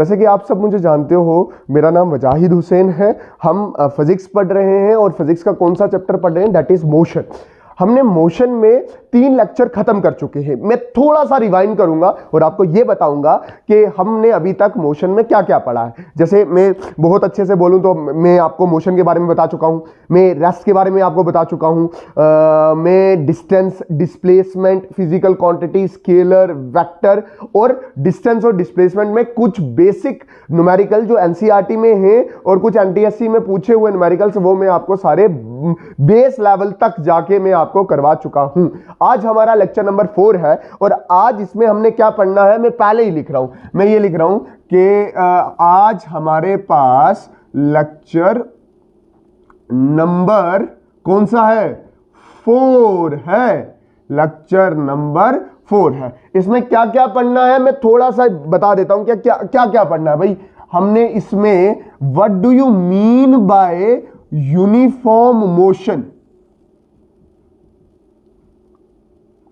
जैसे कि आप सब मुझे जानते हो, मेरा नाम वजाहिद हुसैन है। हम फिजिक्स पढ़ रहे हैं और फिजिक्स का कौन सा चैप्टर पढ़ रहे हैं, दैट इज मोशन। हमने मोशन में 3 लेक्चर खत्म कर चुके हैं। मैं थोड़ा सा रिवाइंड करूंगा और आपको यह बताऊंगा कि हमने अभी तक मोशन में क्या क्या पढ़ा है। जैसे मैं बहुत अच्छे से बोलूं तो मैं आपको मोशन के बारे में बता चुका हूं, मैं रेस्ट के बारे में आपको बता चुका हूं, मैं distance, displacement, physical quantity, scalar, vector और डिस्टेंस और डिस्प्लेसमेंट में कुछ बेसिक न्यूमेरिकल जो एनसीईआरटी में है और कुछ एनटीएससी में पूछे हुए न्यूमेरिकल्स, वो मैं आपको सारे बेस लेवल तक जाके मैं आपको करवा चुका हूं। आज हमारा लेक्चर नंबर 4 है और आज इसमें हमने क्या पढ़ना है मैं पहले ही लिख रहा हूं। मैं ये लिख रहा हूं कि आज हमारे पास लेक्चर नंबर कौन सा है, 4 है। लेक्चर नंबर 4 है। इसमें क्या क्या पढ़ना है मैं थोड़ा सा बता देता हूं। क्या क्या पढ़ना है भाई। हमने इसमें what do you mean by uniform motion.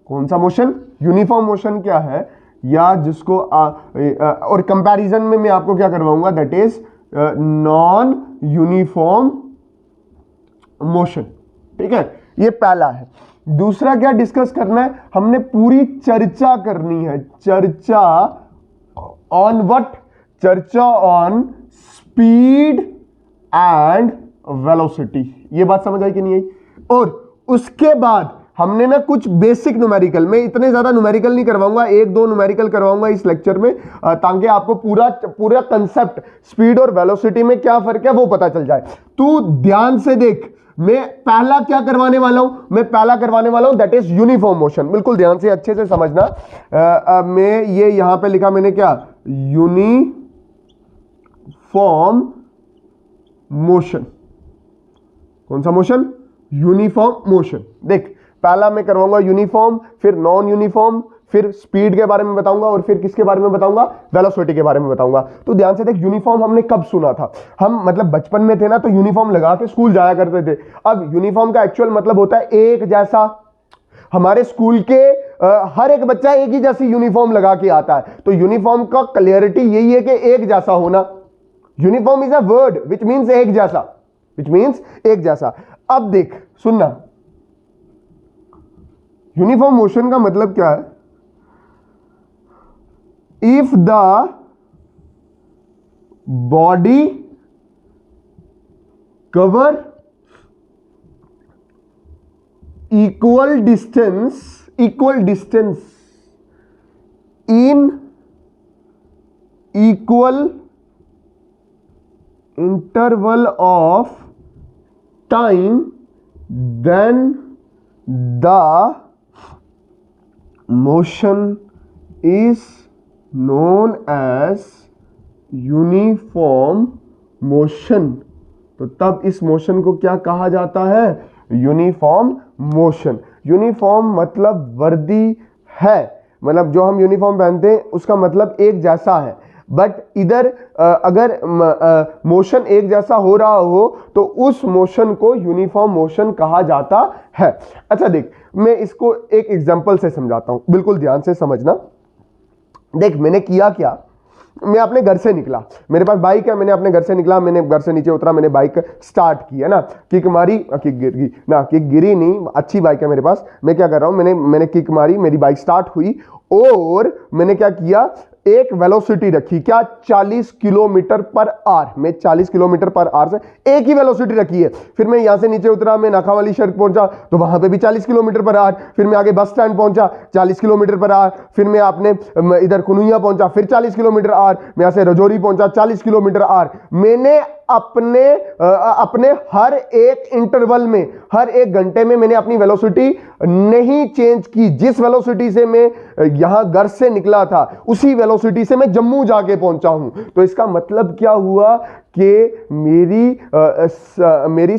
कौन सा मोशन, यूनिफॉर्म मोशन क्या है, या जिसको और कंपैरिजन में मैं आपको क्या करवाऊंगा, that is non uniform motion. ठीक है, ये पहला है। दूसरा क्या डिस्कस करना है, हमने पूरी चर्चा करनी है। चर्चा ऑन व्हाट, चर्चा ऑन स्पीड एंड वेलोसिटी। ये बात समझ आई कि नहीं आई। और उसके बाद हमने ना कुछ बेसिक न्यूमेरिकल, मैं इतने ज्यादा न्यूमेरिकल नहीं करवाऊंगा, 1-2 न्यूमेरिकल करवाऊंगा इस लेक्चर में, ताकि आपको पूरा कंसेप्ट स्पीड और वेलोसिटी में क्या फर्क है वो पता चल जाए। तू ध्यान से देख, मैं पहला क्या करवाने वाला हूं, मैं पहला करवाने वाला हूं दैट इज यूनिफॉर्म मोशन। बिल्कुल ध्यान से अच्छे से समझना। मैं ये यहां पे लिखा मैंने क्या, यूनिफॉर्म मोशन। कौन सा मोशन, यूनिफॉर्म मोशन। देख, पहला मैं करवाऊंगा यूनिफॉर्म, फिर नॉन यूनिफॉर्म, फिर स्पीड के बारे में बताऊंगा और फिर किसके बारे में बताऊंगा, वेलोसिटी के बारे में बताऊंगा। तो ध्यान से देख, यूनिफॉर्म हमने कब सुना था, हम मतलब बचपन में थे ना, तो यूनिफॉर्म लगा के स्कूल जाया करते थे। अब यूनिफॉर्म का एक्चुअल मतलब होता है एक जैसा। हमारे स्कूल के हर एक बच्चा एक ही जैसी यूनिफॉर्म लगा के आता है। तो यूनिफॉर्म का क्लियरिटी यही है कि एक जैसा होना। Uniform is a word which means एक जैसा, विच मीन्स एक जैसा। अब देख सुनना, यूनिफॉर्म मोशन का मतलब क्या है, if the body cover equal distance in equal interval of time, then the motion is known as uniform motion। तो तब इस मोशन को क्या कहा जाता है, यूनिफॉर्म मोशन। यूनिफॉर्म मतलब वर्दी है, मतलब जो हम यूनिफॉर्म पहनते हैं उसका मतलब एक जैसा है। बट इधर अगर मोशन एक जैसा हो रहा हो तो उस मोशन को यूनिफॉर्म मोशन कहा जाता है। अच्छा देख, मैं इसको एक एग्जांपल से समझाता हूं, बिल्कुल ध्यान से समझना। देख, मैंने किया क्या, मैं अपने घर से निकला, मेरे पास बाइक है, मैंने अपने घर से निकला, मैंने घर से नीचे उतरा, मैंने बाइक स्टार्ट की है ना, किक मारी, किक गिर गई ना, किक गिरी नहीं, अच्छी बाइक है मेरे पास। मैं क्या कर रहा हूं, मैंने किक मारी, मेरी बाइक स्टार्ट हुई और मैंने क्या किया, एक वेलोसिटी रखी, क्या, 40 किलोमीटर पर आवर। मैं 40 किलोमीटर पर आवर से एक ही वेलोसिटी रखी है। फिर मैं यहां से नीचे उतरा, मैं नाखा वाली सड़क पहुंचा तो वहां पे भी 40 किलोमीटर पर आवर। फिर मैं आगे बस स्टैंड पहुंचा, 40 किलोमीटर पर आवर। फिर मैं अपने इधर कुनुइया पहुंचा, फिर 40 किलोमीटर आवर। मैं यहां से रजौरी पहुंचा, 40 किलोमीटर आवर। मैंने अपने हर एक इंटरवल में, हर एक घंटे में मैंने अपनी वेलोसिटी नहीं चेंज की। जिस वेलोसिटी से मैं यहां घर से निकला था उसी वेलोसिटी से मैं जम्मू जाके पहुंचा हूं। तो इसका मतलब क्या हुआ कि मेरी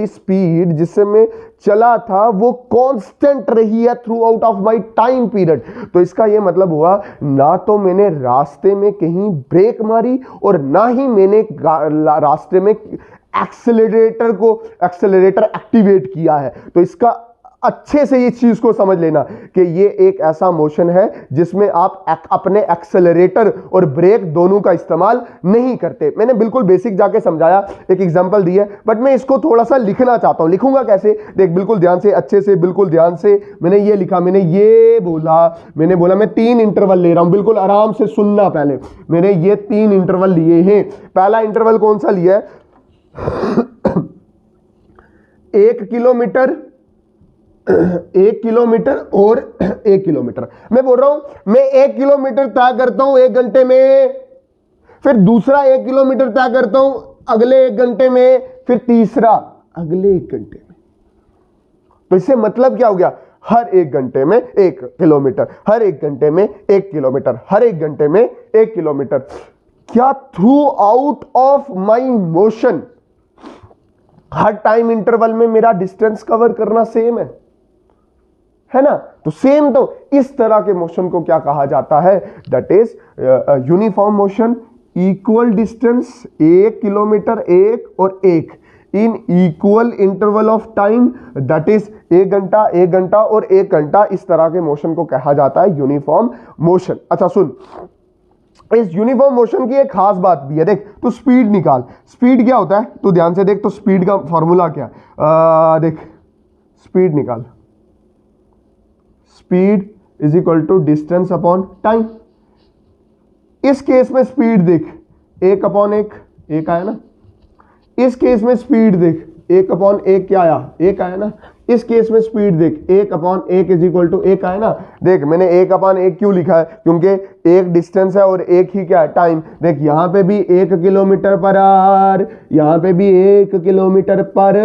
स्पीड जिससे मैं चला था वो कांस्टेंट रही है through out of my time period. तो इसका ये मतलब हुआ, ना तो मैंने रास्ते में कहीं ब्रेक मारी और ना ही मैंने रास्ते में एक्सेलरेटर एक्टिवेट किया है। तो इसका अच्छे से इस चीज को समझ लेना कि ये एक ऐसा मोशन है जिसमें आप अपने एक्सेलरेटर और ब्रेक दोनों का इस्तेमाल नहीं करते। मैंने बिल्कुल बेसिक जाके समझाया, एक एग्जांपल दी है, बट मैं इसको थोड़ा सा लिखना चाहता हूं। लिखूंगा कैसे, देख बिल्कुल ध्यान से, अच्छे से, बिल्कुल ध्यान से। मैंने ये लिखा, मैंने ये बोला, मैंने बोला मैं 3 इंटरवल ले रहा हूं, बिल्कुल आराम से सुनना। पहले मैंने ये 3 इंटरवल लिए हैं। पहला इंटरवल कौन सा लिया है 1 किलोमीटर, 1 किलोमीटर और 1 किलोमीटर। मैं बोल रहा हूं मैं 1 किलोमीटर तय करता हूं 1 घंटे में, फिर दूसरा 1 किलोमीटर तय करता हूं अगले 1 घंटे में, फिर तीसरा अगले 1 घंटे में। तो इससे मतलब क्या हो गया, हर 1 घंटे में 1 किलोमीटर, हर 1 घंटे में 1 किलोमीटर, हर 1 घंटे में 1 किलोमीटर। क्या through out of my motion her time interval में मेरा डिस्टेंस कवर करना सेम है ना? तो सेम, तो इस तरह के मोशन को क्या कहा जाता है, that is uniform motion, equal distance 1 kilometre 1 और 1 इन equal interval of time, that is 1 घंटा 1 घंटा और 1 घंटा। इस तरह के मोशन को कहा जाता है यूनिफॉर्म मोशन। अच्छा सुन, इस यूनिफॉर्म मोशन की एक खास बात भी है। देख तू स्पीड निकाल, स्पीड क्या होता है तू ध्यान से देख, तो स्पीड का फॉर्मूला क्या है, देख स्पीड निकाल, speed is equal to distance upon time. इस केस में स्पीड देख 1 अपॉन 1, 1 आया ना। इस केस में स्पीड देख 1 अपॉन 1 क्या आया, 1 आया ना। इस केस में स्पीड देख 1 अपॉन 1 इज इक्वल टू 1 आया ना। देख मैंने 1 अपॉन 1 क्यों लिखा है, क्योंकि 1 डिस्टेंस है और 1 ही क्या है, टाइम। देख यहां पे भी 1 किलोमीटर पर आवर, यहां पे भी 1 किलोमीटर पर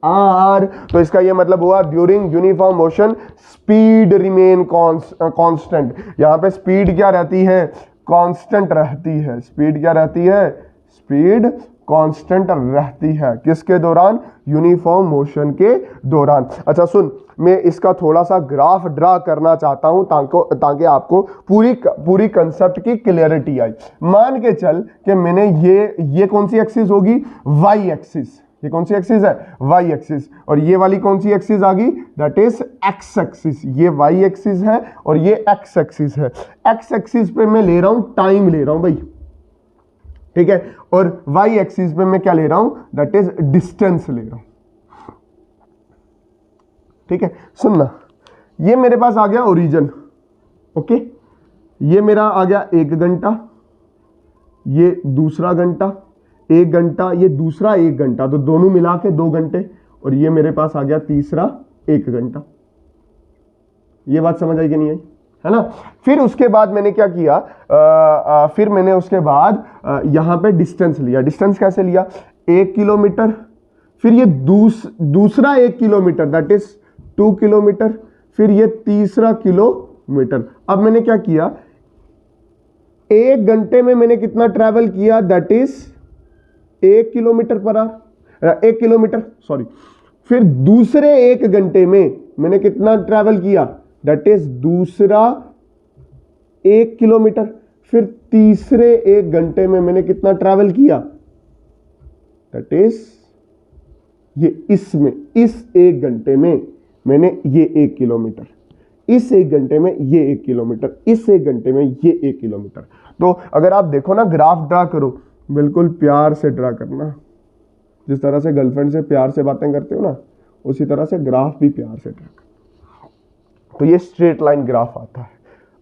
आवर। तो इसका ये मतलब हुआ during uniform motion speed remain constant. यहां पे स्पीड क्या रहती है, कांस्टेंट रहती है। स्पीड क्या रहती है, स्पीड कांस्टेंट रहती है। किसके दौरान, यूनिफॉर्म मोशन के दौरान। अच्छा सुन, मैं इसका थोड़ा सा ग्राफ ड्रा करना चाहता हूं ताकि आपको पूरी कंसेप्ट की क्लियरिटी आई। मान के चल कि मैंने ये कौन सी एक्सिस होगी, वाई एक्सिस। ये कौन सी एक्सिस है, वाई एक्सिस। और ये वाली कौन सी एक्सिस आ गई, दैट इज एक्स एक्सिस। ये वाई एक्सिस है और ये एक्स एक्सिस है। एक्स एक्सिस पे मैं ले रहा हूं टाइम, ले रहा हूं भाई, ठीक है। और वाई एक्सिस पे मैं क्या ले रहा हूं, दैट इज डिस्टेंस ले रहा हूं, ठीक है। सुनना, ये मेरे पास आ गया ओरिजिन, ओके। ये मेरा आ गया 1 घंटा, ये दूसरा घंटा, 1 घंटा, ये दूसरा 1 घंटा, तो दोनों मिला के 2 घंटे। और ये मेरे पास आ गया तीसरा 1 घंटा। ये बात समझ आई कि नहीं आई, है ना। फिर उसके बाद मैंने क्या किया, फिर मैंने उसके बाद यहां पे डिस्टेंस लिया। डिस्टेंस कैसे लिया, 1 किलोमीटर, फिर ये दूसरा 1 किलोमीटर, दैट इज 2 किलोमीटर, फिर ये तीसरा किलोमीटर। अब मैंने क्या किया, 1 घंटे में मैंने कितना ट्रैवल किया, that is 1 kilometre per our, 1 kilometre sorry. फिर दूसरे 1 घंटे में मैंने कितना ट्रैवल किया, दैट इज दूसरा 1 किलोमीटर। फिर तीसरे 1 घंटे में मैंने कितना ट्रैवल किया, दैट इज ये इसमें, इस 1 घंटे में मैंने ये 1 किलोमीटर, इस 1 घंटे में ये 1 किलोमीटर, इस 1 घंटे में ये 1 किलोमीटर। तो अगर आप देखो ना, ग्राफ ड्रा करो, बिल्कुल प्यार से ड्रा करना। जिस तरह से गर्लफ्रेंड से प्यार से बातें करते हो ना, उसी तरह से ग्राफ भी प्यार से ड्रा करो। तो ये स्ट्रेट लाइन ग्राफ आता है।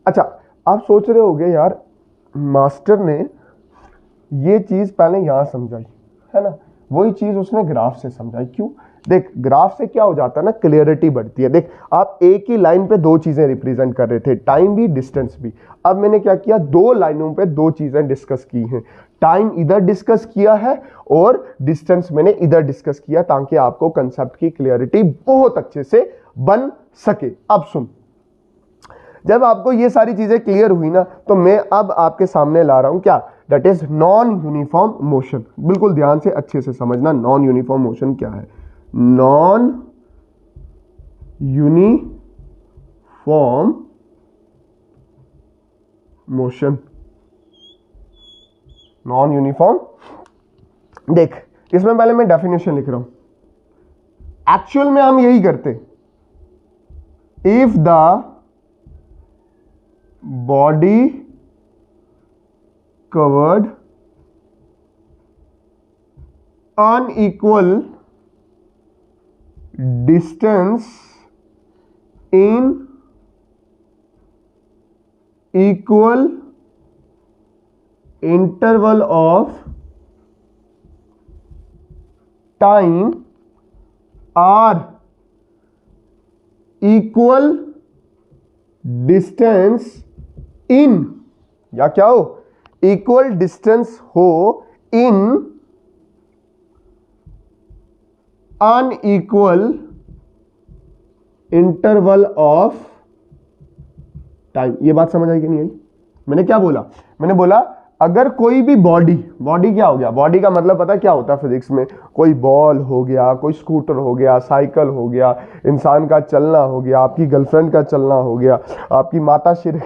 अच्छा, आप सोच रहे होगे यार मास्टर ने ये चीज पहले यहां समझाई, है ना, वही चीज उसने ग्राफ से समझाई। क्यों, देख ग्राफ से क्या हो जाता है ना, क्लियरिटी बढ़ती है। देख आप एक ही लाइन पे 2 चीजें रिप्रेजेंट कर रहे थे, टाइम भी डिस्टेंस भी। अब मैंने क्या किया, 2 लाइनों पे 2 चीजें डिस्कस की हैं। टाइम इधर डिस्कस किया है और डिस्टेंस मैंने इधर डिस्कस किया, ताकि आपको कंसेप्ट की क्लियरिटी बहुत अच्छे से बन सके। अब सुन, जब आपको ये सारी चीजें क्लियर हुई ना, तो मैं अब आपके सामने ला रहा हूं क्या, that is non uniform motion. बिल्कुल ध्यान से अच्छे से समझना, नॉन यूनिफॉर्म मोशन क्या है। Non uniform motion, non uniform, देख इसमें पहले मैं डेफिनेशन लिख रहा हूं। एक्चुअल में हम यही करते, if the body covered unequal distance in equal interval of time or equal distance in, या क्या हो, इक्वल डिस्टेंस हो इन अनइक्वल इंटरवल ऑफ टाइम। ये बात समझ आई कि नहीं आई? मैंने क्या बोला? मैंने बोला अगर कोई भी बॉडी क्या हो गया, बॉडी का मतलब पता है क्या होता है फिजिक्स में, कोई बॉल हो गया, कोई स्कूटर हो गया, साइकिल हो गया, इंसान का चलना हो गया, आपकी गर्लफ्रेंड का चलना हो गया, आपकी माता श्री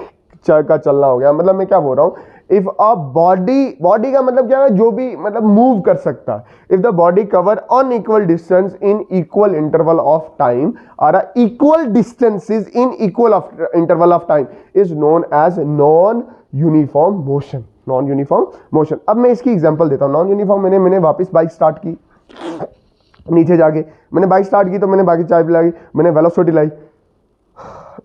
का चलना हो गया। मतलब मैं क्या बोल रहा हूं, इफ अ बॉडी का मतलब क्या है, जो भी मतलब मूव कर सकता है। If the body cover unequal distance in equal interval of time और equal distances in equal interval of time is known as non uniform motion. Non uniform motion. अब मैं इसकी एग्जांपल देता हूं। नॉन यूनिफॉर्म मैंने वापस बाइक स्टार्ट की, नीचे जाके मैंने बाइक स्टार्ट की, तो मैंने बाकी चाय पिलाई, मैंने वेलोसिटी लाई।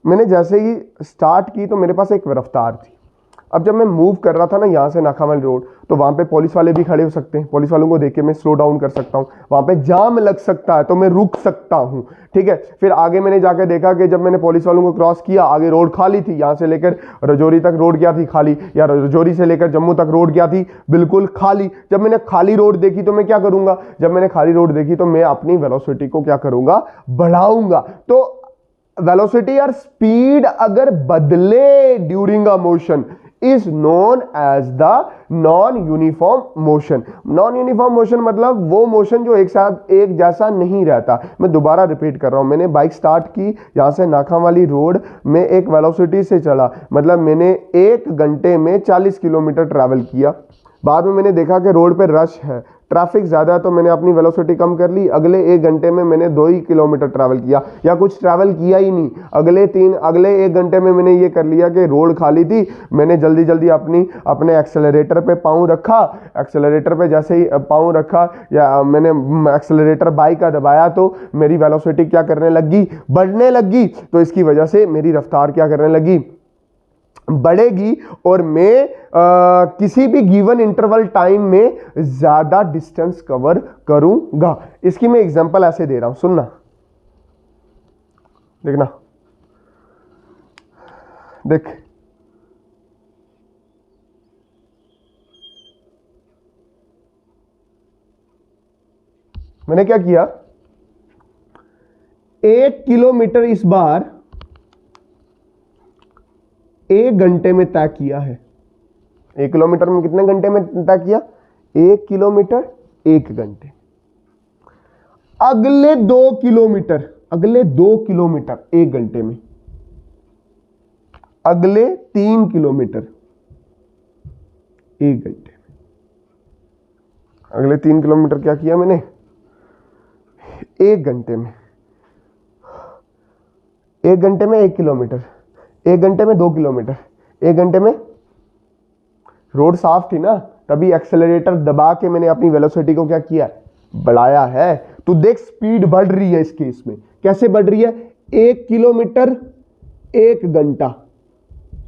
मैंने जैसे ही स्टार्ट की तो मेरे पास एक रफ्तार थी। अब जब मैं मूव कर रहा था ना यहाँ से नाखावाली रोड, तो वहाँ पे पुलिस वाले भी खड़े हो सकते हैं, पुलिस वालों को देख के मैं स्लो डाउन कर सकता हूँ, वहाँ पे जाम लग सकता है तो मैं रुक सकता हूँ, ठीक है। फिर आगे मैंने जाकर देखा कि जब मैंने पुलिस वालों को क्रॉस किया, आगे रोड खाली थी, यहाँ से लेकर रजौरी तक रोड क्या थी, खाली, या रजौरी से लेकर जम्मू तक रोड क्या थी, बिल्कुल खाली। जब मैंने खाली रोड देखी तो मैं क्या करूँगा, जब मैंने खाली रोड देखी तो मैं अपनी वेलोसिटी को क्या करूँगा, बढ़ाऊंगा। तो वेलोसिटी और स्पीड अगर बदले during a motion is known as the non uniform motion. Non uniform motion मतलब वो मोशन जो एक साथ एक जैसा नहीं रहता। मैं दोबारा रिपीट कर रहा हूं, मैंने बाइक स्टार्ट की, यहां से नाखावाली रोड में एक वेलोसिटी से चला, मतलब मैंने 1 घंटे में 40 किलोमीटर ट्रैवल किया। बाद में मैंने देखा कि रोड पे रश है, ट्रैफिक ज़्यादा है, तो मैंने अपनी वेलोसिटी कम कर ली। अगले 1 घंटे में मैंने 2 ही किलोमीटर ट्रैवल किया, या कुछ ट्रैवल किया ही नहीं। अगले 1 घंटे में मैंने ये कर लिया कि रोड खाली थी, मैंने जल्दी जल्दी अपने एक्सेलरेटर पे पाँव रखा। एक्सेलरेटर पे जैसे ही पाँव रखा या मैंने एक्सेलरेटर बाइक का दबाया तो मेरी वेलोसिटी क्या करने लगी, बढ़ने लगी। तो इसकी वजह से मेरी रफ्तार क्या करने लगी, बढ़ेगी, और मैं किसी भी गिवन इंटरवल टाइम में ज्यादा डिस्टेंस कवर करूंगा। इसकी मैं एग्जांपल ऐसे दे रहा हूं, सुनना, देखना, देख, मैंने क्या किया, 1 किलोमीटर इस बार 1 घंटे में तय किया है। 1 किलोमीटर में कितने घंटे में तय किया, 1 किलोमीटर 1 घंटे। अगले 2 किलोमीटर 1 घंटे में, अगले 3 किलोमीटर 1 घंटे में। अगले 3 किलोमीटर क्या किया मैंने, 1 घंटे में। 1 घंटे में 1 किलोमीटर, 1 घंटे में 2 किलोमीटर, 1 घंटे में। रोड साफ थी ना, तभी एक्सेलरेटर दबा के मैंने अपनी वेलोसिटी को क्या किया, बढ़ाया है। तो देख स्पीड बढ़ रही है इस केस में। कैसे बढ़ रही है, 1 किलोमीटर 1 घंटा,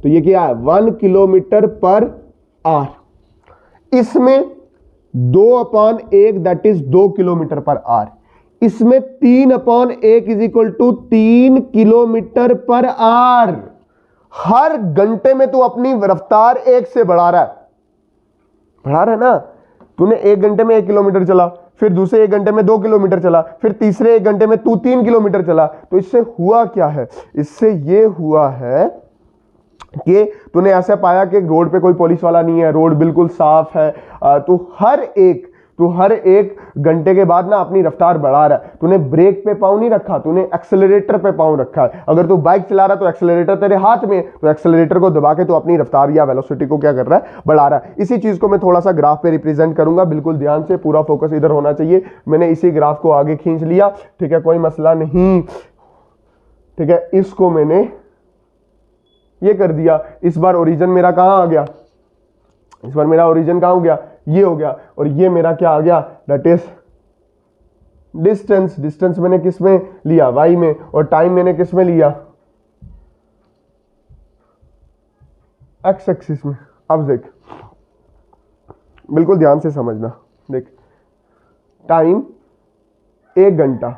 तो ये क्या है, 1 किलोमीटर पर आवर। इसमें 2/1 that is 2 kilometre per hour. इसमें 3/1 is equal to 3 kilometre per hour. हर घंटे में तू अपनी रफ्तार 1 से बढ़ा रहा है ना। तूने 1 घंटे में 1 किलोमीटर चला, फिर दूसरे 1 घंटे में 2 किलोमीटर चला, फिर तीसरे 1 घंटे में तू 3 किलोमीटर चला। तो इससे हुआ क्या है, इससे ये हुआ है कि तूने ऐसा पाया कि रोड पे कोई पुलिस वाला नहीं है, रोड बिल्कुल साफ है। तू हर एक घंटे के बाद ना अपनी रफ्तार बढ़ा रहा है। तूने ब्रेक पे पाँव नहीं रखा, तूने एक्सेलरेटर पे पाँव रखा है। अगर तू बाइक चला रहा है तो एक्सेलरेटर तेरे हाथ में, तो एक्सेलरेटर को दबा के तू अपनी रफ्तार या वेलोसिटी को क्या कर रहा है, बढ़ा रहा है। इसी चीज को मैं थोड़ा सा ग्राफ पे रिप्रेजेंट करूंगा, बिल्कुल ध्यान से, पूरा फोकस इधर होना चाहिए। मैंने इसी ग्राफ को आगे खींच लिया, ठीक है, कोई मसला नहीं, ठीक है, इसको मैंने ये कर दिया। इस बार ओरिजिन मेरा कहां आ गया, इस बार मेरा ओरिजिन कहां हो गया, ये हो गया, और ये मेरा क्या आ गया, दैट इज डिस्टेंस। डिस्टेंस मैंने किस में लिया, वाई में, और टाइम मैंने किस में लिया, एक्स एक्सिस में। अब देख, बिल्कुल ध्यान से समझना, देख टाइम 1 घंटा,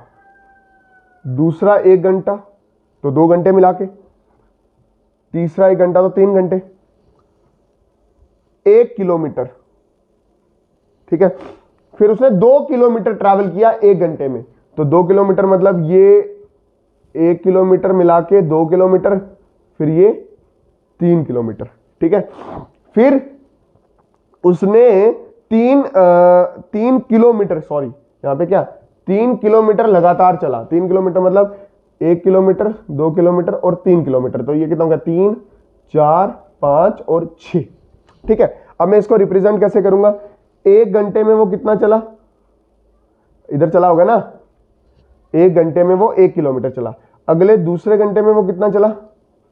दूसरा 1 घंटा तो 2 घंटे मिला के, तीसरा 1 घंटा तो 3 घंटे, 1 किलोमीटर, ठीक है। फिर उसने 2 किलोमीटर ट्रैवल किया 1 घंटे में, तो 2 किलोमीटर मतलब ये 1 किलोमीटर मिला के 2 किलोमीटर, फिर ये 3 किलोमीटर, ठीक है। फिर उसने 3 किलोमीटर, सॉरी यहां पे क्या, 3 किलोमीटर लगातार चला। 3 किलोमीटर मतलब 1 किलोमीटर, 2 किलोमीटर और 3 किलोमीटर, तो ये कितना होगा, 3 4 5 और 6, ठीक है। अब मैं इसको रिप्रेजेंट कैसे करूंगा, 1 घंटे में वो कितना चला, इधर चला होगा ना, 1 घंटे में वो 1 किलोमीटर चला। अगले दूसरे घंटे में वो कितना चला,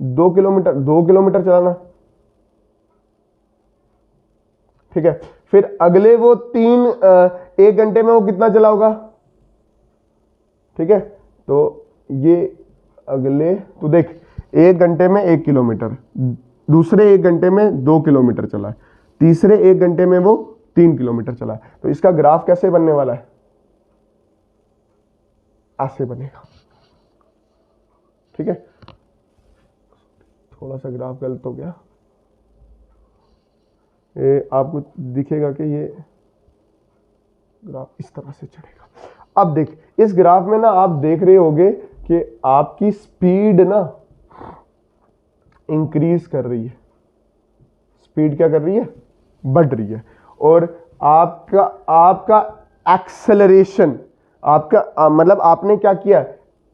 2 किलोमीटर, 2 किलोमीटर चलाना, ठीक है। फिर अगले वो 1 घंटे में वो कितना चला होगा, ठीक है। तो ये अगले, तो देख 1 घंटे में 1 किलोमीटर, दूसरे 1 घंटे में 2 किलोमीटर चला है, तीसरे 1 घंटे में वो 3 किलोमीटर चला है। तो इसका ग्राफ कैसे बनने वाला है, ऐसे बनेगा, ठीक है। थोड़ा सा ग्राफ गलत हो गया, ये आपको दिखेगा कि ये ग्राफ इस तरह से चढ़ेगा। अब देख, इस ग्राफ में ना आप देख रहे होगे कि आपकी स्पीड ना इंक्रीज कर रही है, स्पीड क्या कर रही है, बढ़ रही है, और आपका एक्सेलरेशन, आपका मतलब आपने क्या किया,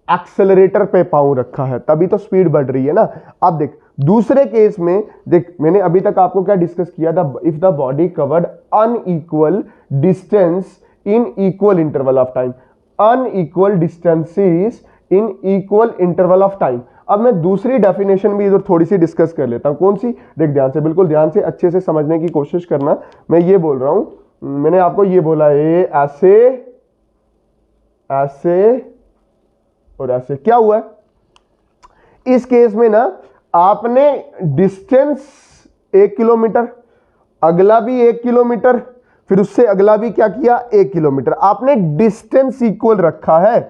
एक्सेलरेटर पे पांव रखा है, तभी तो स्पीड बढ़ रही है ना। अब देख दूसरे केस में, देख मैंने अभी तक आपको क्या डिस्कस किया था, if the body covered unequal distance in equal interval of time, unequal distances in equal interval of time. अब मैं दूसरी डेफिनेशन भी इधर थोड़ी सी डिस्कस कर लेता हूं, कौन सी, देख ध्यान से, बिल्कुल ध्यान से अच्छे से समझने की कोशिश करना। मैं ये बोल रहा हूं, मैंने आपको ये बोला है ऐसे, ऐसे और ऐसे, क्या हुआ है इस केस में ना, आपने डिस्टेंस 1 किलोमीटर, अगला भी 1 किलोमीटर, फिर उससे अगला भी क्या किया, 1 किलोमीटर, आपने डिस्टेंस इक्वल रखा है,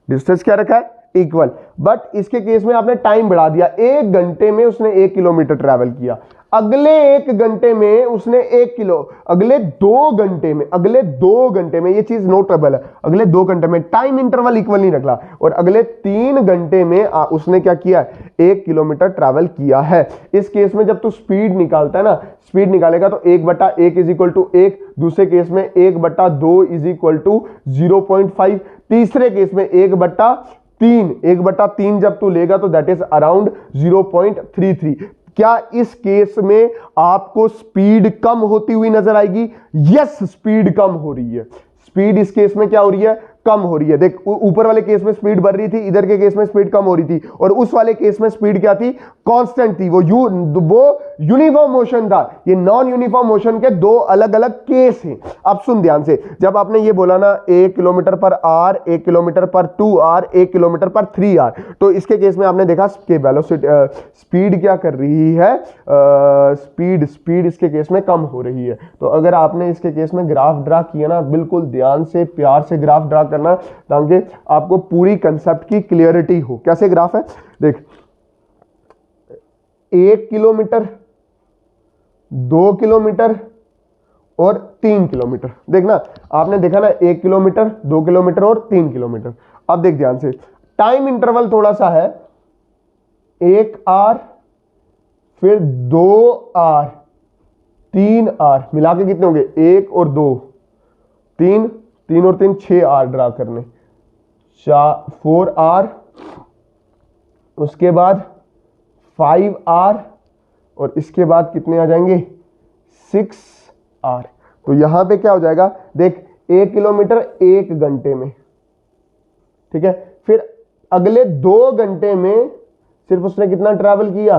डिस्टेंस क्या रखा है, इक्वल। बट इसके केस में आपने टाइम बढ़ा दिया, 1 घंटे में उसने 1 किलोमीटर ट्रैवल किया, अगले 1 घंटे में उसने 1 किलो, अगले 2 घंटे में, अगले 2 घंटे में, ये चीज नोटेबल है, अगले 2 घंटे में टाइम इंटरवल इक्वल नहीं रखा, और अगले 3 घंटे में उसने क्या किया, 1 किलोमीटर ट्रैवल किया है। इस केस में जब तू स्पीड निकालता है ना, स्पीड निकालेगा तो 1/1 इज इक्वल टू 1, दूसरे केस में 1/2 इज इक्वल टू 0.5, तीसरे केस में 1/3, 1/3 जब तू लेगा तो दैट इज अराउंड 0.33। क्या इस केस में आपको स्पीड कम होती हुई नजर आएगी, यस स्पीड कम हो रही है, स्पीड इस केस में क्या हो रही है, कम हो रही है। देख ऊपर वाले केस में स्पीड बढ़ रही थी, इधर के केस में स्पीड कम हो रही थी, और उस वाले केस में स्पीड क्या थी, कांस्टेंट थी, वो यूनिफॉर्म मोशन था। ये नॉन यूनिफॉर्म मोशन के 2 अलग अलग केस हैं। अब सुन ध्यान से, जब आपने ये बोला ना 1 किलोमीटर पर आर, 1 किलोमीटर पर 2 आर, 1 किलोमीटर पर 3 आर, तो इसके केस में आपने देखा कि वेलोसिटी, स्पीड क्या कर रही है, स्पीड इसके केस में कम हो रही है। तो अगर आपने इसके केस में ग्राफ ड्रा किया ना, बिल्कुल ध्यान से प्यार से ग्राफ ड्रा करना, ताकि आपको पूरी कंसेप्ट की क्लियरिटी हो। कैसे ग्राफ है, देख 1 किलोमीटर, 2 किलोमीटर और 3 किलोमीटर, देखना आपने देखा ना, 1 किलोमीटर, 2 किलोमीटर और 3 किलोमीटर। अब देख ध्यान से, टाइम इंटरवल थोड़ा सा है, 1 आर, फिर 2 आर, 3 आर, मिला के कितने होंगे, 1 और 2, 3, 3 और 3 6 आर ड्रा करने, 4 आर, उसके बाद 5 आर, और इसके बाद कितने आ जाएंगे, 6 आर। तो यहां पे क्या हो जाएगा, देख 1 किलोमीटर 1 घंटे में, ठीक है। फिर अगले 2 घंटे में सिर्फ उसने कितना ट्रैवल किया,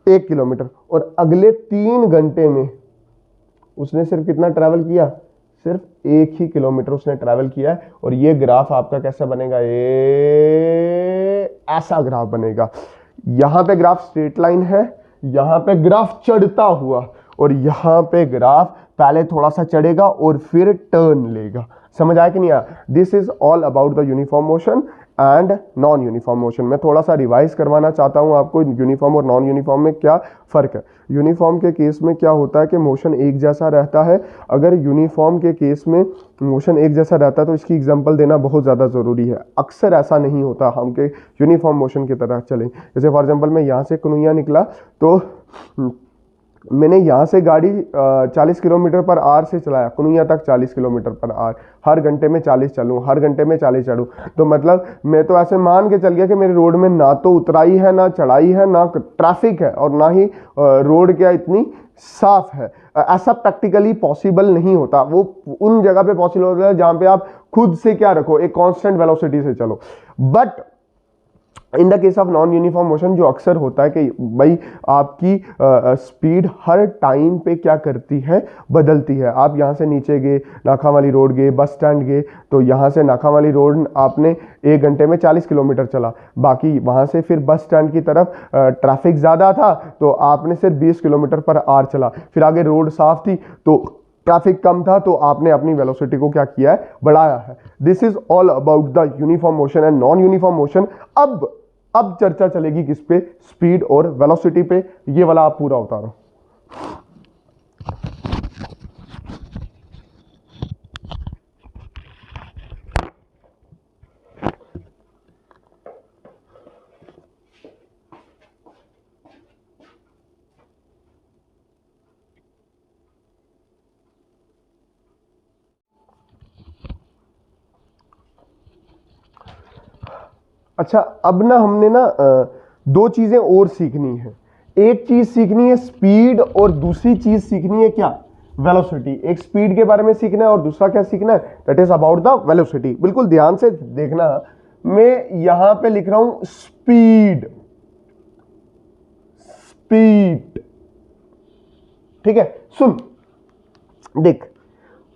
1 किलोमीटर। और अगले 3 घंटे में उसने सिर्फ कितना ट्रैवल किया, सिर्फ 1 ही किलोमीटर उसने ट्रैवल किया है। और ये ग्राफ आपका कैसा बनेगा, ये ऐसा ग्राफ बनेगा। यहां पे ग्राफ स्ट्रेट लाइन है, यहां पे ग्राफ चढ़ता हुआ, और यहां पे ग्राफ पहले थोड़ा सा चढ़ेगा और फिर टर्न लेगा। समझ आया कि नहीं आया? This is all about the uniform motion and non uniform motion. मैं थोड़ा सा रिवाइज करवाना चाहता हूं आपको, यूनिफॉर्म और नॉन यूनिफॉर्म में क्या फर्क है। यूनिफॉर्म के केस में क्या होता है कि मोशन एक जैसा रहता है। अगर यूनिफॉर्म के केस में मोशन एक जैसा रहता है तो इसकी एग्जांपल देना बहुत ज़्यादा ज़रूरी है। अक्सर ऐसा नहीं होता हम के यूनिफॉर्म मोशन की तरह चलें। जैसे फॉर एग्जांपल मैं यहाँ से कुनुइया निकला, तो मैंने यहाँ से गाड़ी 40 किलोमीटर पर आवर से चलाया कुनुइया तक, 40 किलोमीटर पर आवर, हर घंटे में 40 चलूँ, हर घंटे में 40 चढ़ूँ। तो मतलब मैं तो ऐसे मान के चल गया कि मेरे रोड में ना तो उतराई है, ना चढ़ाई है, ना ट्रैफिक है, और ना ही रोड क्या इतनी साफ है। ऐसा प्रैक्टिकली पॉसिबल नहीं होता। वो उन जगह पे पॉसिबल होता है जहाँ पे आप खुद से क्या रखो, एक कांस्टेंट वेलोसिटी से चलो। But in the case of non uniform motion जो अक्सर होता है कि भाई आपकी स्पीड हर टाइम पे क्या करती है, बदलती है। आप यहाँ से नीचे गए, नाखा वाली रोड गए, बस स्टैंड गए, तो यहाँ से नाखा वाली रोड आपने 1 घंटे में 40 किलोमीटर चला, बाकी वहाँ से फिर बस स्टैंड की तरफ ट्रैफिक ज़्यादा था तो आपने सिर्फ 20 किलोमीटर पर आवर चला। फिर आगे रोड साफ थी तो ट्रैफिक कम था तो आपने अपनी वेलोसिटी को क्या किया है, बढ़ाया है। This is all about the uniform motion and non uniform motion. अब चर्चा चलेगी किस पे, स्पीड और वेलोसिटी पे। ये वाला आप पूरा उतारो। अच्छा, अब ना हमने ना 2 चीजें और सीखनी है। एक चीज सीखनी है स्पीड और दूसरी चीज सीखनी है क्या, वेलोसिटी। एक स्पीड के बारे में सीखना है और दूसरा क्या सीखना है, that is about the velocity. बिल्कुल ध्यान से देखना, मैं यहां पे लिख रहा हूं स्पीड, स्पीड, ठीक है। सुन देख,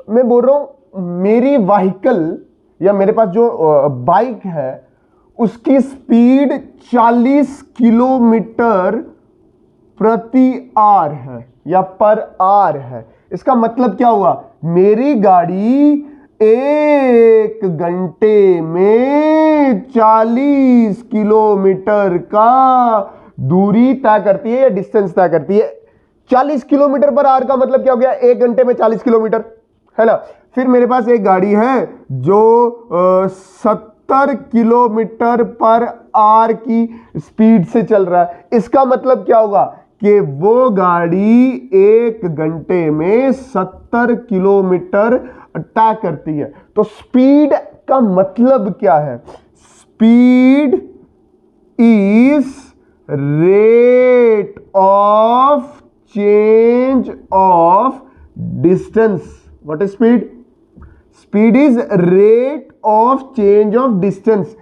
मैं बोल रहा हूं मेरी व्हीकल या मेरे पास जो बाइक है उसकी स्पीड 40 किलोमीटर प्रति आवर है या पर आवर है। इसका मतलब क्या हुआ, मेरी गाड़ी 1 घंटे में 40 किलोमीटर का दूरी तय करती है या डिस्टेंस तय करती है। 40 किलोमीटर पर आवर का मतलब क्या हो गया, 1 घंटे में 40 किलोमीटर, है ना। फिर मेरे पास एक गाड़ी है जो 70 किलोमीटर पर आवर की स्पीड से चल रहा है। इसका मतलब क्या होगा कि वो गाड़ी 1 घंटे में 70 किलोमीटर तय करती है। तो स्पीड का मतलब क्या है, speed is rate of change of distance. What is speed, speed is rate of change of distance,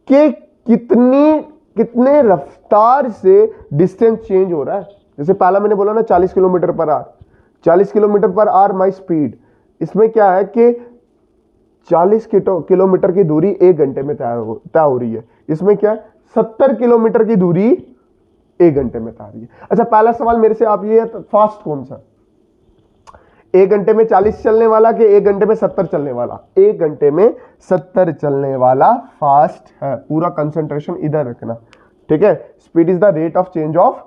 के कितने रफ्तार से डिस्टेंस चेंज हो रहा है। जैसे पहला मैंने बोला ना 40 kilometre per our, 40 kilometre per our my speed. इसमें क्या है कि 40 किलोमीटर की दूरी 1 घंटे में तय हो रही है। इसमें क्या है, 70 किलोमीटर की दूरी 1 घंटे में तय हो रही है। अच्छा, पहला सवाल मेरे से आप ये, फास्ट कौन सा, 1 घंटे में 40 चलने वाला कि 1 घंटे में 70 चलने वाला। 1 घंटे में 70 चलने वाला फास्ट है। पूरा कंसंट्रेशन इधर रखना, ठीक है। Speed is the rate of change of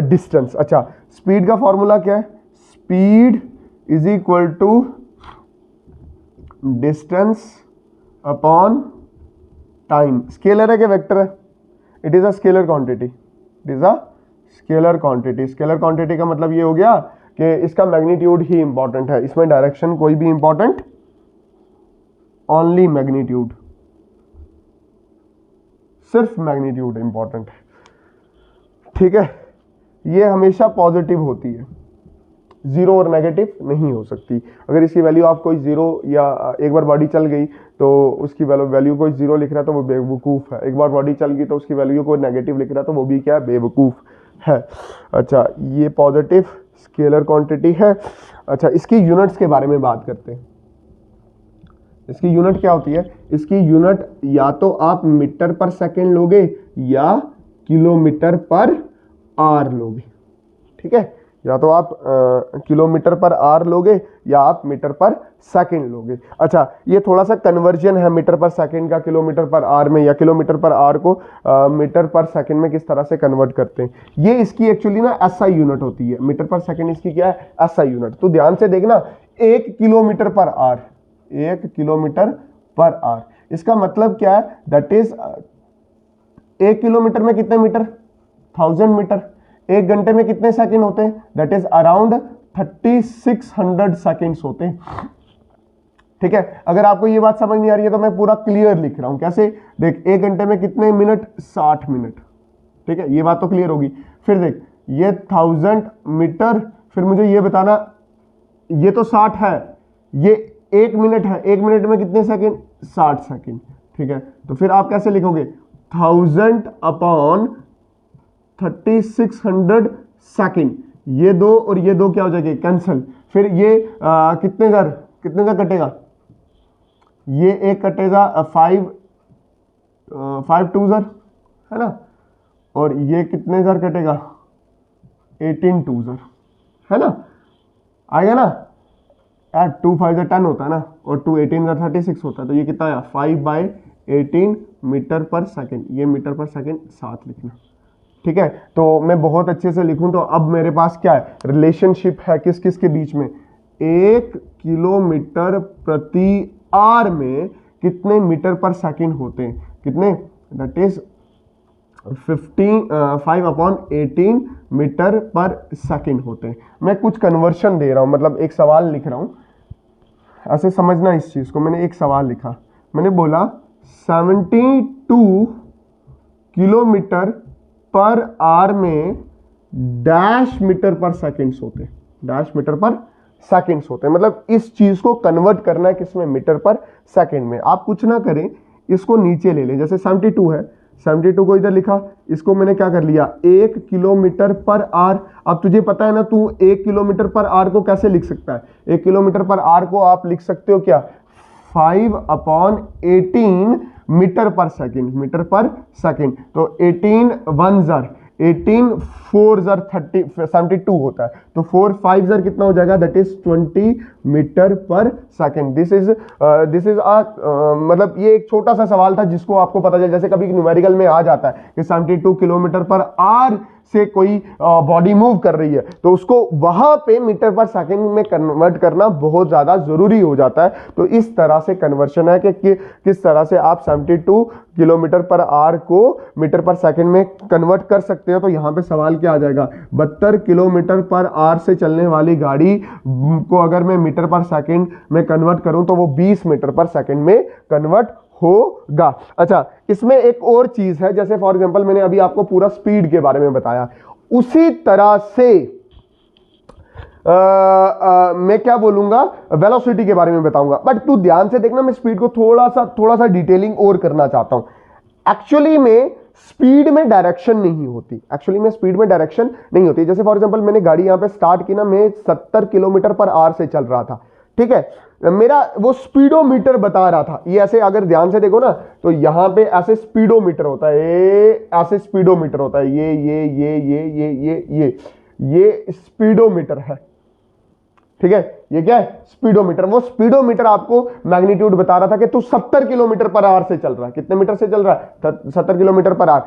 distance. अच्छा, स्पीड का फॉर्मूला क्या है, speed is equal to distance upon time. Scalar है कि वेक्टर है, it is a scalar quantity, it is a scalar quantity. Scalar quantity का मतलब ये हो गया कि इसका मैग्नीट्यूड ही इंपॉर्टेंट है, इसमें डायरेक्शन कोई भी इंपॉर्टेंट, ओनली मैग्नीट्यूड, सिर्फ मैग्नीट्यूड इंपॉर्टेंट है, ठीक है। ये हमेशा पॉजिटिव होती है, जीरो और नेगेटिव नहीं हो सकती। अगर इसकी वैल्यू आप कोई जीरो या एक बार बॉडी चल गई तो उसकी वैल्यू कोई जीरो लिख रहा है तो वो बेवकूफ़ है, एक बार बॉडी चल गई तो उसकी वैल्यू को नेगेटिव लिख रहा है तो वो भी क्या है, बेवकूफ़ है। अच्छा, ये पॉजिटिव स्केलर क्वांटिटी है। अच्छा, इसकी यूनिट्स के बारे में बात करते हैं। इसकी यूनिट क्या होती है? इसकी यूनिट या तो आप मीटर पर सेकंड लोगे या किलोमीटर पर आर लोगे। ठीक है, या तो आप किलोमीटर पर आर लोगे या आप मीटर पर सेकंड लोगे। अच्छा, ये थोड़ा सा कन्वर्जन है मीटर पर सेकंड का किलोमीटर पर आर में, या किलोमीटर पर आर को मीटर पर सेकंड में किस तरह से कन्वर्ट करते हैं। ये इसकी एक्चुअली ना एसआई यूनिट होती है। मीटर पर सेकंड इसकी क्या है? SI unit. तो ध्यान से देखना, 1 किलोमीटर पर आर, 1 किलोमीटर पर आर, इसका मतलब क्या है? दैट इज 1 किलोमीटर में कितने मीटर? 1000 मीटर। 1 घंटे में कितने सेकंड होते हैं? दैट इज अराउंड 3600 सेकंड्स होते हैं। ठीक है, अगर आपको ये बात समझ नहीं आ रही है तो मैं पूरा क्लियर लिख रहा हूं। कैसे? देख, 1 घंटे में कितने मिनट? 60 मिनट। ठीक है, ये बात तो क्लियर होगी। फिर देख, ये 1000 मीटर, फिर मुझे ये बताना, ये तो 60 है, ये 1 मिनट है, 1 मिनट में कितने सेकंड? 60 सेकंड। ठीक है, तो फिर आप कैसे लिखोगे? 1000 अपॉन 3600 सेकंड। ये दो और ये दो क्या हो जाएंगे? कैंसिल। फिर ये कितने का कटेगा? ये एक कटेगा 5 2 ज़र, है ना, और ये कितने ज़र कटेगा? 18 2 ज़र, है ना, आएगा ना यार। 2 5 ज़र 10 होता है ना, और 2 18 ज़र 36 होता है, तो ये कितना आया? 5/18 मीटर पर सेकंड। ये मीटर पर सेकंड साथ लिखना। ठीक है, तो मैं बहुत अच्छे से लिखूं तो अब मेरे पास क्या है? रिलेशनशिप है किस किस के बीच में? 1 किलोमीटर प्रति आर में कितने मीटर पर सेकंड होते हैं? कितने? दैट इज 5/18 मीटर पर सेकंड होते हैं। मैं कुछ कन्वर्शन दे रहा हूं, मतलब एक सवाल लिख रहा हूं, ऐसे समझना इस चीज को। मैंने एक सवाल लिखा, मैंने बोला 72 किलोमीटर पर आर में डैश मीटर पर सेकंड्स होते हैं। डैश मीटर पर सेकंड्स होते हैं, मतलब इस चीज को कन्वर्ट करना है किसमें? मीटर पर सेकंड में। आप कुछ ना करें, इसको नीचे ले लें। जैसे 72 है, 72 को इधर लिखा, इसको मैंने क्या कर लिया? 1 किलोमीटर पर आर। अब तुझे पता है ना, तू 1 किलोमीटर पर आर को कैसे लिख सकता है? 1 किलोमीटर पर आर को आप लिख सकते हो क्या? 5/18 मीटर पर सेकंड। मीटर पर सेकंड, तो 18 1 ज़र 18 4 ज़र 72 होता है, तो 4 5 ज़र कितना हो जाएगा? दैट इज 20 मीटर पर सेकंड। दिस इज मतलब ये एक छोटा सा सवाल था जिसको आपको पता चल, जैसे कभी न्यूमेरिकल में आ जाता है कि 72 किलोमीटर पर आर से कोई बॉडी मूव कर रही है, तो उसको वहां पे मीटर पर सेकंड में कन्वर्ट करना बहुत ज्यादा जरूरी हो जाता है। तो इस तरह से कन्वर्शन है कि किस तरह से आप 72 किलोमीटर पर आर को मीटर पर सेकंड में कन्वर्ट कर सकते हो। तो यहां पे सवाल क्या आ जाएगा? 72 किलोमीटर पर आर से चलने वाली गाड़ी को अगर मैं मीटर पर सेकंड में कन्वर्ट करूं तो वो 20 मीटर पर सेकंड में कन्वर्ट होगा। अच्छा, इसमें एक और चीज है, जैसे फॉर एग्जांपल मैंने अभी आपको पूरा स्पीड के बारे में बताया, उसी तरह से मैं क्या बोलूंगा? वेलोसिटी के बारे में बताऊंगा। बट तू ध्यान से देखना, मैं स्पीड को थोड़ा सा डिटेलिंग और करना चाहता हूं। एक्चुअली में स्पीड में डायरेक्शन नहीं होती। एक्चुअली में स्पीड में डायरेक्शन नहीं होती। जैसे फॉर एग्जांपल मैंने गाड़ी यहां पे स्टार्ट की ना, मैं 70 किलोमीटर पर आवर से चल रहा था। ठीक है, मेरा वो स्पीडोमीटर बता रहा था। ये ऐसे अगर ध्यान से देखो ना, तो यहां पे ऐसे स्पीडोमीटर होता है, ऐसे स्पीडोमीटर होता है, ये स्पीडोमीटर है। ठीक है, ये क्या है? स्पीडोमीटर। वो स्पीडोमीटर आपको मैग्नीट्यूड बता रहा था कि तू 70 किलोमीटर पर आवर से चल रहा है। कितने मीटर से चल रहा है? 70 किलोमीटर पर आवर।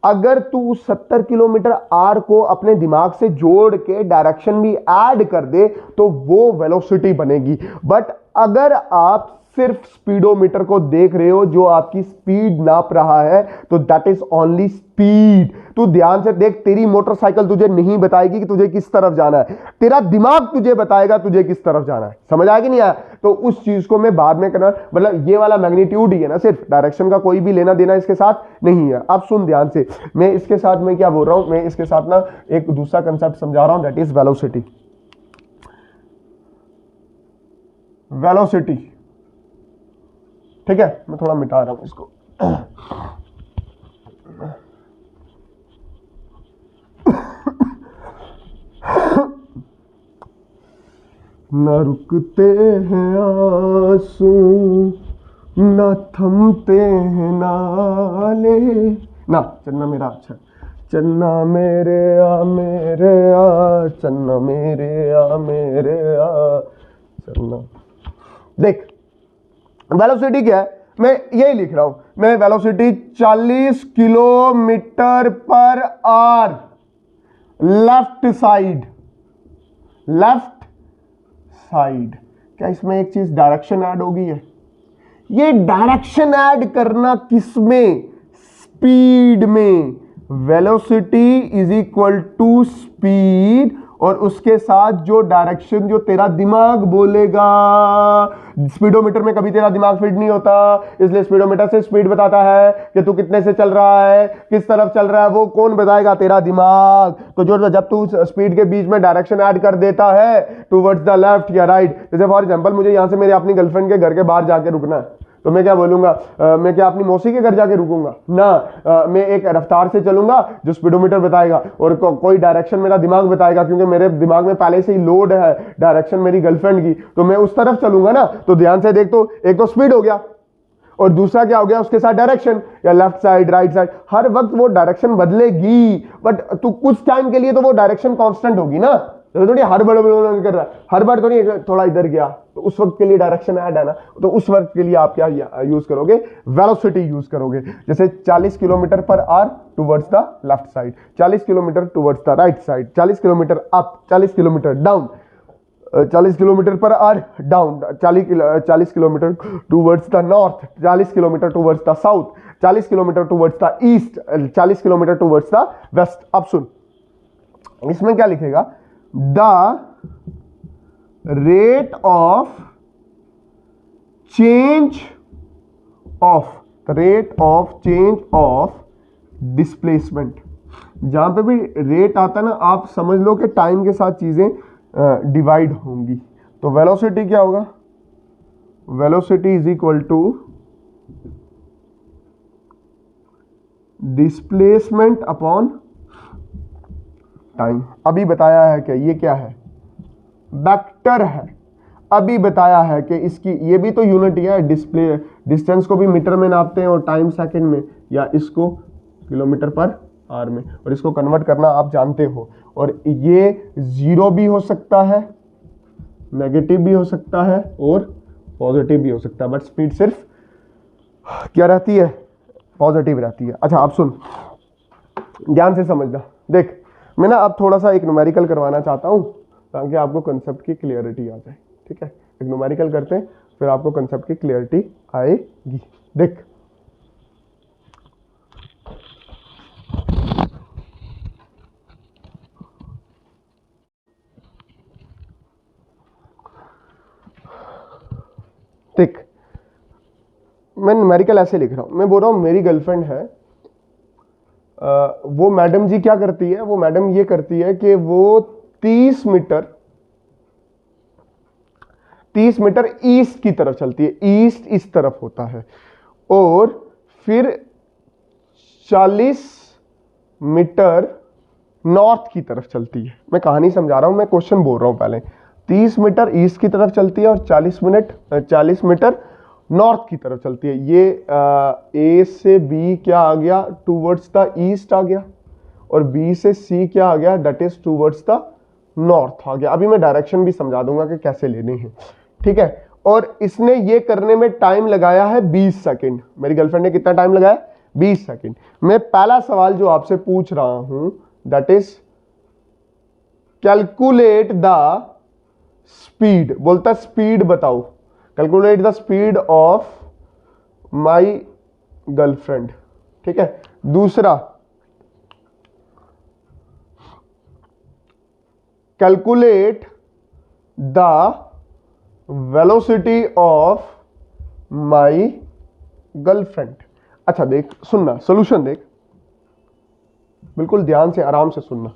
अगर तू 70 किलोमीटर आर को अपने दिमाग से जोड़ के डायरेक्शन भी ऐड कर दे तो वो वेलोसिटी बनेगी। बट अगर आप सिर्फ स्पीडोमीटर को देख रहे हो जो आपकी स्पीड नाप रहा है, तो दैट इज ओनली स्पीड। तू ध्यान से देख, तेरी मोटरसाइकिल तुझे नहीं बताएगी कि तुझे किस तरफ जाना है, तेरा दिमाग तुझे बताएगा तुझे किस तरफ जाना है। समझ आया कि नहीं आया? तो उस चीज को मैं बाद में करना, मतलब ये वाला मैग्नीट्यूड ही है ना, सिर्फ डायरेक्शन का कोई भी लेना देना इसके साथ नहीं है। अब सुन ध्यान से, मैं इसके साथ मैं क्या बोल रहा हूं, मैं इसके साथ ना एक दूसरा कंसेप्ट समझा रहा हूं, दैट इज वेलोसिटी। वेलोसिटी। ठीक है, मैं थोड़ा मिटा रहा हूं इसको। न रुकते हैं आंसू, न थमते हैं नाले। ना चन्ना मेरा अच्छा, चन्ना मेरे आ, चन्ना मेरे आ चन्ना। देख वेलोसिटी क्या है, मैं यही लिख रहा हूं, मैं velocity 40 kilometre per our left side, left side. क्या इसमें एक चीज डायरेक्शन ऐड होगी है? ये डायरेक्शन ऐड करना किसमें? स्पीड में। Velocity is equal to speed, और उसके साथ जो डायरेक्शन जो तेरा दिमाग बोलेगा। स्पीडोमीटर में कभी तेरा दिमाग फिट नहीं होता, इसलिए स्पीडोमीटर से स्पीड बताता है कि तू कितने से चल रहा है, किस तरफ चल रहा है, वो कौन बताएगा? तेरा दिमाग। तो जो जब तू स्पीड के बीच में डायरेक्शन ऐड कर देता है टूवर्ड्स द लेफ्ट या राइट, जैसे फॉर एग्जांपल मुझे यहां से मेरे अपनी गर्लफ्रेंड के घर के बाहर जाके रुकना है, तो मैं क्या बोलूंगा? मैं क्या अपनी मौसी के घर जाके रुकूंगा ना? मैं एक रफ्तार से चलूंगा जो स्पीडोमीटर बताएगा, और कोई डायरेक्शन मेरा दिमाग बताएगा, क्योंकि मेरे दिमाग में पहले से ही लोड है डायरेक्शन मेरी गर्लफ्रेंड की, तो मैं उस तरफ चलूंगा ना। तो ध्यान से देख, तो एक तो स्पीड हो गया, और दूसरा क्या हो गया उसके साथ? डायरेक्शन, या लेफ्ट साइड राइट साइड। हर वक्त वो डायरेक्शन बदलेगी, बट तू कुछ टाइम के लिए तो वो डायरेक्शन कांस्टेंट होगी ना। तो थोड़ी हर बार कर रहा है, हर बार थोड़ी थोड़ा इधर गया, तो उस वक्त के लिए डायरेक्शन ऐड है ना, तो उस वक्त के लिए आप क्या यूज करोगे? वेलोसिटी यूज करोगे। जैसे 40 kilometre per hour towards the left side, 40 kilometre towards the right side, 40 kilometre up, 40 kilometre down, 40 kilometre per hour down, 40 kilometre towards the north, 40 kilometre towards the south, 40 kilometre towards the east, 40 kilometre towards the west. अब सुन, इसमें क्या लिखेगा? The rate of change of displacement. जहां पे भी rate आता है ना, आप समझ लो कि टाइम के साथ चीजें डिवाइड होंगी। तो वेलोसिटी क्या होगा? Velocity is equal to displacement upon time. अभी बताया है क्या ये क्या है? वेक्टर है। अभी बताया है कि इसकी ये भी तो यूनिट है, डिस्प्ले डिस्टेंस को भी मीटर में नापते हैं और टाइम सेकंड में, या इसको किलोमीटर पर आवर में, और इसको कन्वर्ट करना आप जानते हो। और ये जीरो भी हो सकता है, नेगेटिव भी हो सकता है, और पॉजिटिव भी हो सकता है, बट स्पीड सिर्फ क्या रहती है? पॉजिटिव रहती है। अच्छा आप सुन, ध्यान से समझना। देख मैं ना अब थोड़ा सा एक न्यूमेरिकल करवाना चाहता हूं ताकि आपको कंसेप्ट की क्लियरिटी आ जाए। ठीक है, एक न्यूमेरिकल करते हैं, फिर आपको कंसेप्ट की क्लियरिटी आएगी। देख देख मैं न्यूमेरिकल ऐसे लिख रहा हूं, मैं बोल रहा हूं मेरी गर्लफ्रेंड है, वो मैडम जी क्या करती है? वो मैडम ये करती है कि वो 30 मीटर ईस्ट की तरफ चलती है, ईस्ट इस तरफ होता है, और फिर 40 मीटर नॉर्थ की तरफ चलती है। मैं कहानी समझा रहा हूं, मैं क्वेश्चन बोल रहा हूं पहले। 30 मीटर ईस्ट की तरफ चलती है और 40 मीटर नॉर्थ की तरफ चलती है। ये ए से बी क्या आ गया? टूवर्ड्स द ईस्ट आ गया, और बी से सी क्या आ गया? That is towards the north आ गया। अभी मैं डायरेक्शन भी समझा दूंगा कि कैसे लेने हैं। ठीक है, और इसने ये करने में टाइम लगाया है 20 सेकंड। मेरी गर्लफ्रेंड ने कितना टाइम लगाया? 20 सेकंड। मैं पहला सवाल जो आपसे पूछ रहा हूं that is calculate the speed. बोलता स्पीड बताओ, calculate the speed of my girlfriend. ठीक है, दूसरा calculate the velocity of my girlfriend. अच्छा देख, सुनना, सॉल्यूशन देख, बिल्कुल ध्यान से आराम से सुनना।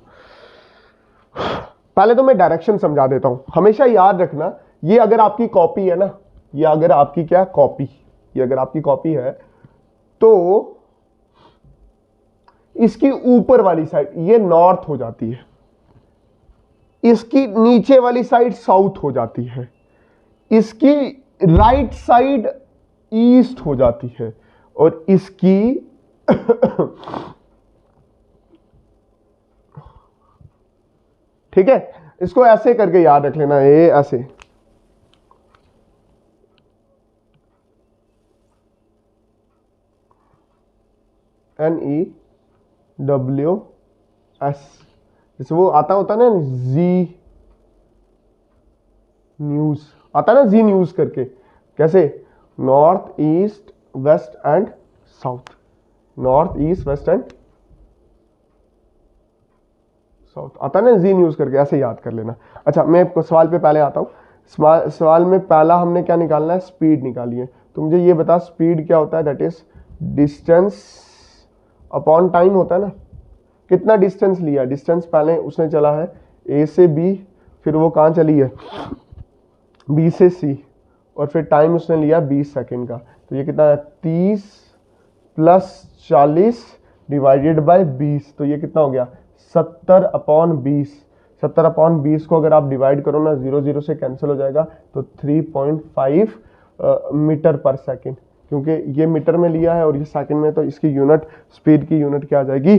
पहले तो मैं डायरेक्शन समझा देता हूं। हमेशा याद रखना ये अगर आपकी कॉपी है ना, ये अगर आपकी क्या कॉपी, ये अगर आपकी कॉपी है तो इसकी ऊपर वाली साइड ये नॉर्थ हो जाती है, इसकी नीचे वाली साइड साउथ हो जाती है, इसकी राइट साइड ईस्ट हो जाती है, और इसकी ठीक है, इसको ऐसे करके याद रख लेना, ये ऐसे NEWS, जैसे वो आता होता है ना जी न्यूज, आता है ना जी न्यूज करके, कैसे north east west and south, north east west and south, आता है ना जी न्यूज करके, ऐसे याद कर लेना। अच्छा मैं सवाल पे पहले आता हूँ। सवाल में पहला हमने क्या निकालना है, स्पीड निकाली है। तो मुझे ये बता स्पीड क्या होता है, that is distance upon time होता है ना। कितना डिस्टेंस लिया, डिस्टेंस पहले उसने चला है ए से बी, फिर वो कहाँ चली है बी से सी, और फिर टाइम उसने लिया 20 सेकेंड का। तो ये कितना है 30 प्लस 40 डिवाइडेड बाय 20, तो ये कितना हो गया 70/20। 70/20 को अगर आप डिवाइड करो ना, 0 0 से कैंसिल हो जाएगा, तो 3.5 मीटर पर सेकेंड, क्योंकि ये मीटर में लिया है और ये सेकंड में, तो इसकी यूनिट स्पीड की यूनिट क्या आ जाएगी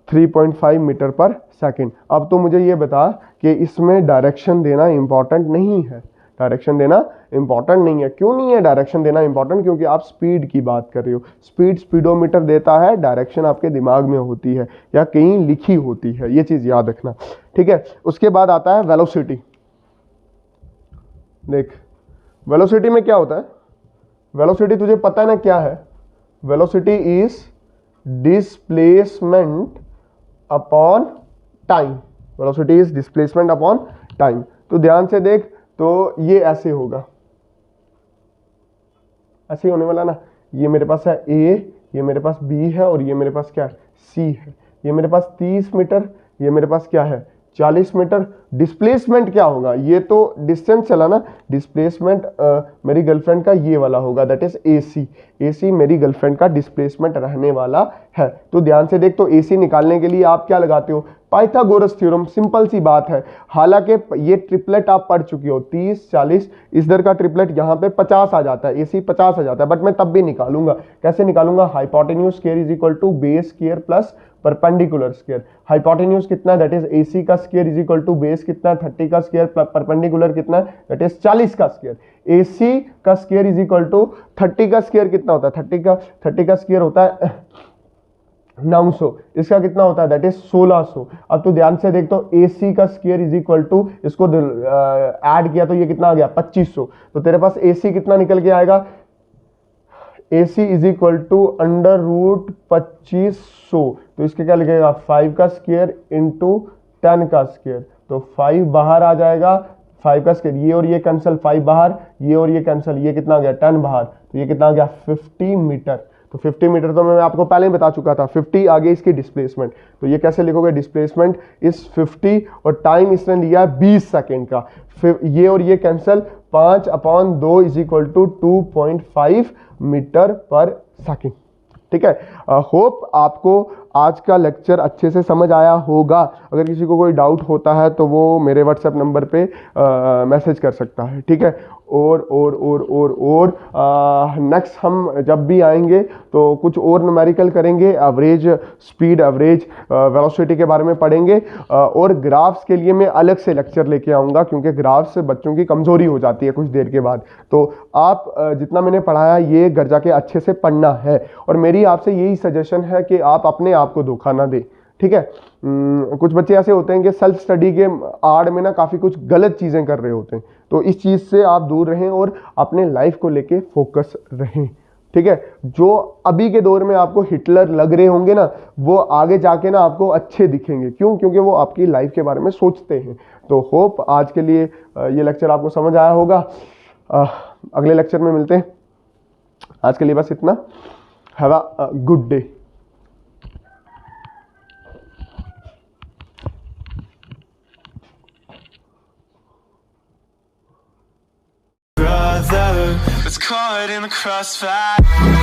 3.5 मीटर पर सेकंड। अब तो मुझे ये बता कि इसमें डायरेक्शन देना इंपॉर्टेंट नहीं है, डायरेक्शन देना इंपॉर्टेंट नहीं है। क्यों नहीं है डायरेक्शन देना इंपॉर्टेंट, क्योंकि आप स्पीड की बात कर रहे हो। स्पीड स्पीडोमीटर देता है, डायरेक्शन आपके दिमाग में होती है या कहीं लिखी होती है, ये चीज याद रखना, ठीक है। उसके बाद आता है वेलोसिटी। देख वेलोसिटी में क्या होता है, वेलोसिटी तुझे पता है ना क्या है, velocity is displacement upon time, velocity is displacement upon time. तो ध्यान से देख, तो ये ऐसे होगा, ऐसे ही होने वाला ना। ये मेरे पास है ए, ये मेरे पास बी है, और ये मेरे पास क्या है सी है। ये मेरे पास 30 मीटर, ये मेरे पास क्या है 40 मीटर। डिस्प्लेसमेंट क्या होगा, ये तो डिस्टेंस चला ना, डिस्प्लेसमेंट मेरी गर्लफ्रेंड का ये वाला होगा, दैट इज AC। AC मेरी गर्लफ्रेंड का डिस्प्लेसमेंट रहने वाला है। तो ध्यान से देख, तो AC निकालने के लिए आप क्या लगाते हो, पाइथागोरस थ्योरम, सिंपल सी बात है। हालांकि ये ट्रिपलेट आप पढ़ चुकी हो, 30 40, इधर का ट्रिपलेट यहाँ पे 50 आ जाता है, AC 50 आ जाता है, बट मैं तब भी निकालूंगा। कैसे निकालूंगा, hypotenuse square is equal to base square plus perpendicular square. Hypotenuse कितना है, दैट इज AC का square is equal to base कितना है 30 का स्क्वायर, परपेंडिकुलर कितना है दैट इज 40 का स्क्वायर। AC का स्क्वायर इज इक्वल टू 30 का स्क्वायर कितना होता है, 30 का स्क्वायर होता है 900, इसका कितना होता है दैट इज 1600। अब तो ध्यान से देख, तो AC का स्क्वायर इज इक्वल टू, इसको ऐड किया तो ये कितना आ गया 2500। तो तेरे पास AC कितना निकल के आएगा, AC is equal to under root 2500। तो इसके क्या लिखेगा 5 का स्क्वायर इंटू 10 का स्क्वायर, तो 5 बाहर आ जाएगा, 5 का स्क्वायर, ये और ये कैंसिल, 5 बाहर, ये और ये कैंसिल, ये कितना आ गया 10 बाहर, तो ये कितना आ गया 50 मीटर। तो 50 मीटर तो मैं आपको पहले ही बता चुका था, 50 आगे इसकी डिस्प्लेसमेंट। तो ये कैसे लिखोगे, डिस्प्लेसमेंट इस 50 और टाइम इसने लिया 20 सेकेंड का, फिर ये और ये cancel, 5/2 is equal to 2.5 metre per second. ठीक है, होप आपको आज का लेक्चर अच्छे से समझ आया होगा। अगर किसी को कोई डाउट होता है तो वो मेरे व्हाट्सएप नंबर पे मैसेज कर सकता है, ठीक है। और नेक्स्ट हम जब भी आएंगे तो कुछ और न्यूमेरिकल करेंगे, एवरेज स्पीड, एवरेज वेलोसिटी के बारे में पढ़ेंगे, और ग्राफ्स के लिए मैं अलग से लेक्चर लेके आऊँगा, क्योंकि ग्राफ्स से बच्चों की कमज़ोरी हो जाती है कुछ देर के बाद। तो आप जितना मैंने पढ़ाया ये घर जाके अच्छे से पढ़ना है, और मेरी आपसे यही सजेशन है कि आप अपने आप को धोखा ना दें, ठीक है। कुछ बच्चे ऐसे होते हैं कि सेल्फ स्टडी के आड़ में ना काफ़ी कुछ गलत चीज़ें कर रहे होते हैं, तो इस चीज़ से आप दूर रहें और अपने लाइफ को लेके फोकस रहें, ठीक है। जो अभी के दौर में आपको हिटलर लग रहे होंगे ना, वो आगे जाके ना आपको अच्छे दिखेंगे, क्यों, क्योंकि वो आपकी लाइफ के बारे में सोचते हैं। तो होप आज के लिए ये लेक्चर आपको समझ आया होगा। अगले लेक्चर में मिलते हैं, आज के लिए बस इतना। Have a good day. caught in the crossfire.